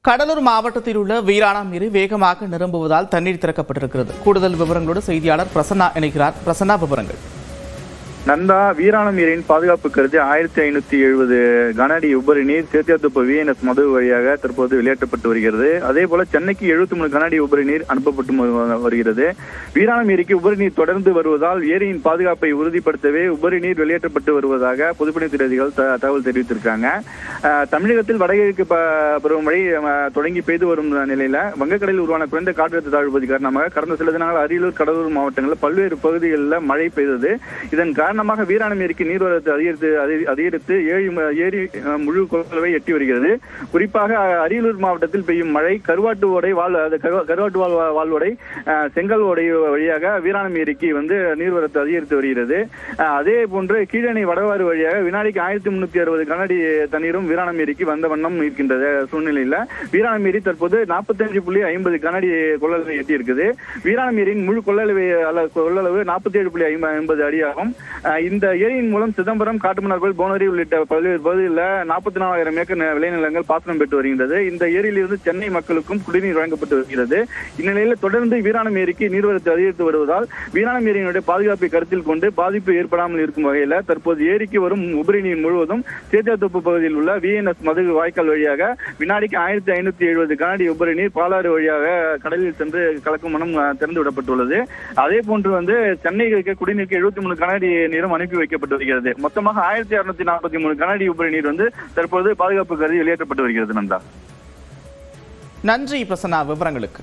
கடலூர் மாவட்டத்தில் உள்ள வீராணம் ஏரி வேகமாக நிரம்புவதால் தண்ணீர் திறக்கப்பட்டிருக்கிறது. கூடுதல் விவரங்களோடு செய்தியாளர் பிரசன்னா இணைக்கிறார். பிரசன்னா, விவரங்கள். நந்தா, வீராணம் ஏரியின் பாதுகாப்பு கருதி 1570 கன அடி உபரி நீர் சேத்தியாத்தோப்பு VNS மது வழியாக தற்போது வெளியேற்றப்பட்டு வருகிறது. அதே போல சென்னைக்கு 73 கன அடி உபரி நீர் அனுப்பப்பட்டு வருகிறது. வீராணம் ஏரிக்கு உபரி நீர் தொடர்ந்து வருவதால் ஏரியின் பாதுகாப்பை உறுதிப்படுத்தவே உபரி நீர் வெளியேற்றப்பட்டு வருவதாக பொதுப்பணித்துறை அதிகாரிகள் தகவல் தெரிவித்திருக்காங்க. தமிழகத்தில் வடகிழக்கு பருவமழை தொடங்கி பெய்து வரும் நிலையில வங்கக்கடலில் உருவான குறைந்த காற்றழுத்த தாழ்வு பகுதி காரணமாக கடந்த சில தினங்கள் அரியலூர், கடலூர் மாவட்டங்களில் பல்வேறு பகுதிகளில் மழை பெய்தது. இதன் காரணமாக வீராணம் ஏரிக்கு நீர்வரத்து அதிகரித்து ஏரி முழு கொள்ளளவை எட்டி வருகிறது. குறிப்பாக அரியலூர் மாவட்டத்தில் பெய்யும் மழை கருவாட்டு வாழ்வடை செங்கல் ஓடை வழியாக வீராணம் ஏரிக்கு நீர்வரத்து அதிகரித்து வருகிறது. அதே போன்று கீழணை வடவாறு வழியாக வினாடிக்கு 1360 கன அடி தண்ணீரும் வீராணம் ஏரிக்கு வந்த வண்ணம் இருக்கின்ற சூழ்நிலையில வீராணம் ஏரி தற்போது 45.50 கன அடி கொள்ளளவை எட்டி இருக்குது. வீராணம் ஏரியின் முழு கொள்ளளவு 47.50 அடியாகும். இந்த ஏரியின் மூலம் சிதம்பரம், காட்டுமன்னார்கோவில், போனரி உள்ளிட்ட பல்வேறு பகுதிகளில் 44,000 ஏக்கர் விளைநிலங்கள் பாசனம் பெற்று வருகின்றது. இந்த ஏரியிலிருந்து சென்னை மக்களுக்கும் குடிநீர் வழங்கப்பட்டு வருகிறது. இந்நிலையில் தொடர்ந்து வீராணம் ஏரிக்கு நீர்வரத்து அதிகரித்து வருவதால் வீராணம் ஏரியினுடைய பாதுகாப்பை கருத்தில் கொண்டு பாதிப்பு ஏற்படாமல் இருக்கும் வகையில் தற்போது ஏரிக்கு வரும் உபரி நீர் முழுவதும் சேத்தியாத்தோப்பு பகுதியில் உள்ள VNS மது வாய்க்கால் வழியாக வினாடிக்கு 1570 கன அடி உபரி நீர் பாலாறு வழியாக கடலில் சென்று கலக்கும் மனம் திறந்து விடப்பட்டுள்ளது. அதே போன்று சென்னைக்கு குடிநீருக்கு 73 கன அடி நீரும் அனுப்பி வைக்கப்பட்டு வருகிறது. மொத்தமாக 1643 கன அடி உபரி நீர் தற்போது பாதுகாப்பு கருதி வெளியேற்றப்பட்டு வருகிறது. நந்தா, நன்றி பிரசன்னா, விவரங்களுக்கு.